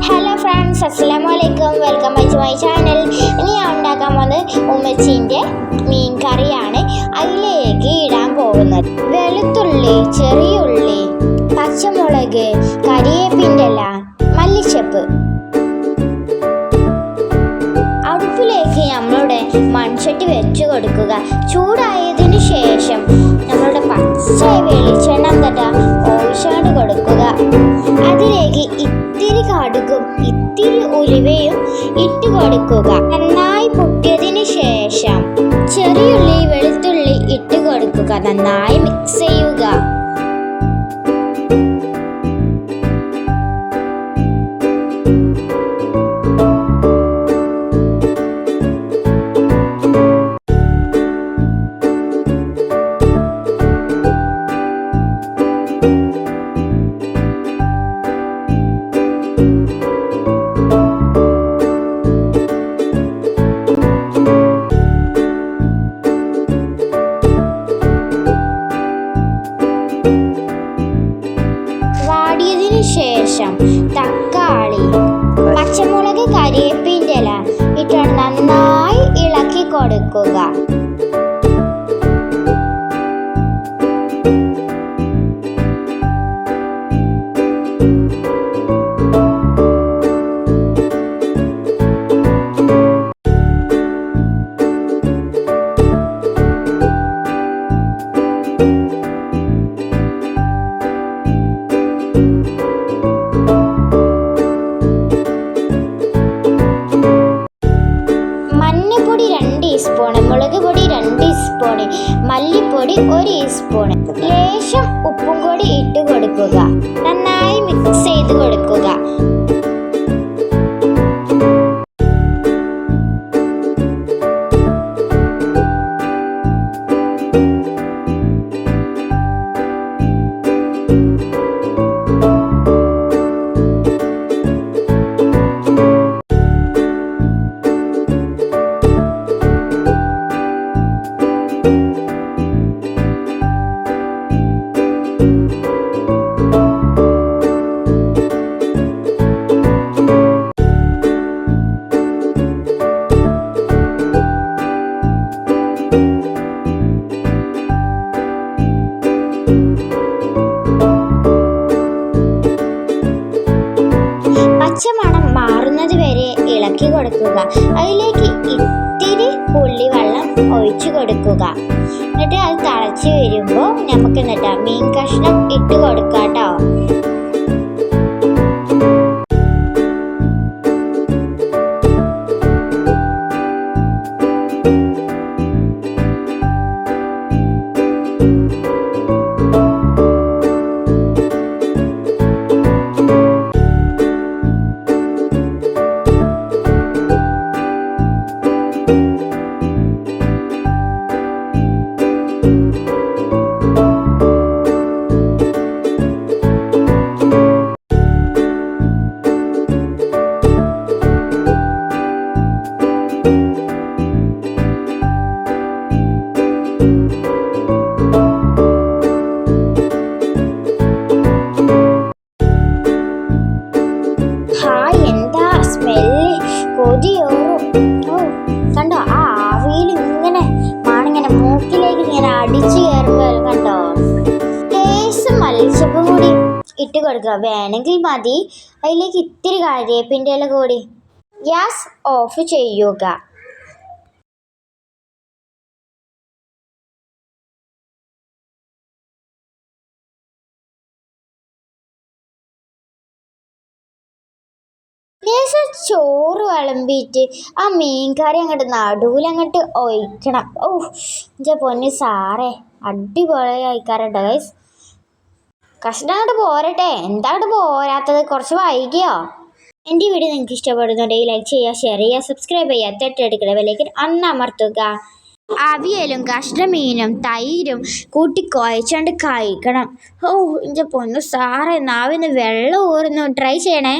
Hello friends, അസ്സലാമു അലൈക്കും. Welcome back to my channel. ഇനി ഞാൻ ഉണ്ടാക്കാൻ പോകുന്നത് ഉമ്മച്ചീൻ്റെ മീൻ കറിയാണ്. അതിലേക്ക് ഇടാൻ പോകുന്നത് വെളുത്തുള്ളി, ചെറിയുള്ളി, പച്ചമുളക്, കരിവേപ്പിൻ്റെ ഇല, മല്ലിച്ചപ്പ്. അടുപ്പിലേക്ക് നമ്മളുടെ മൺചട്ടി വെച്ച് കൊടുക്കുക. ചൂടായതിനു ശേഷം നമ്മളുടെ പച്ച വെളിച്ചെണ്ണ ഒഴിച്ചാണ്ട് കൊടുക്കുക. അതിലേക്ക് ഇത്തിരി കടുകും ഇത്തിരി ഉലുവയും ഇട്ട് കൊടുക്കുക. നന്നായി പൊട്ടിയതിന് ശേഷം ചെറിയുള്ളി, വെളുത്തുള്ളി ഇട്ട് കൊടുക്കുക. നന്നായി മിക്സ് ചെയ്യുക. ശേഷം തക്കാളി, പച്ചമുളക്, കരിവേപ്പിൻ്റെ ഇല ഇട്ട് നന്നായി ഇളക്കി കൊടുക്കുക. മഞ്ഞൾപ്പൊടി 2 ടീസ്പൂൺ, മുളക് പൊടി 2 ടീസ്പൂൺ, മല്ലിപ്പൊടി 1 ടീസ്പൂൺ, ലേശം ഉപ്പും കൂടി ഇട്ട് കൊടുക്കുക. നന്നായി മിക്സ് ചെയ്ത് കൊടുക്കുക. പച്ചമണം മാറുന്നത് വരെ ഇളക്കി കൊടുക്കുക. അതിലേക്ക് ഇത്തിരി പുളിവെള്ളം ഒഴിച്ചു കൊടുക്കുക. എന്നിട്ട് അത് തിളച്ച് വരുമ്പോൾ നമുക്ക് മീൻ കഷ്ണം ഇട്ട് കൊടുക്കാം കേട്ടോ. കണ്ടോ, ആ ആവിയിൽ ഇങ്ങനെ മാണിങ്ങനെ മൂക്കിലേക്ക് ഇങ്ങനെ അടിച്ചു കയറുമ്പോൾ കണ്ടോ. ലേശം മല്ലിച്ചപ്പും കൂടി ഇട്ട് കൊടുക്കുക. വേണമെങ്കിൽ മതി. അതിലേക്ക് ഇത്തിരി കരിവേപ്പിൻ്റെ ഇല കൂടി. ഗ്യാസ് ഓഫ് ചെയ്യുക. ലേശം ചോറ് വിളമ്പിയിട്ട് ആ മീൻകറി അങ്ങോട്ട് നടുവിലങ്ങോട്ട് ഒഴിക്കണം. ഓ എൻ്റെ പൊന്നു സാറേ, അടിപൊളി കഴിക്കാറുണ്ടോ ഗൈസ്. കഷ്ണം അങ്ങോട്ട് പോരട്ടെ. എന്താ അങ്ങോട്ട് പോരാത്തത്? കുറച്ച് വൈകിയോ? എൻ്റെ വീഡിയോ നിങ്ങൾക്ക് ഇഷ്ടപ്പെടുന്നുണ്ടെങ്കിൽ ലൈക്ക് ചെയ്യുക, ഷെയർ ചെയ്യുക, സബ്സ്ക്രൈബ് ചെയ്യുക, തൊട്ടടുത്തുള്ള ബെല്ലൈക്കൺ അമർത്തുക. അവിയലും കഷ്ണമീനും തൈരും കൂട്ടി കുഴച്ചുകൊണ്ട് കഴിക്കണം. ഓ എൻ്റെ പൊന്നു സാറേ, നാവിന്ന് വെള്ളം ഊറുന്നു. ട്രൈ ചെയ്യണേ.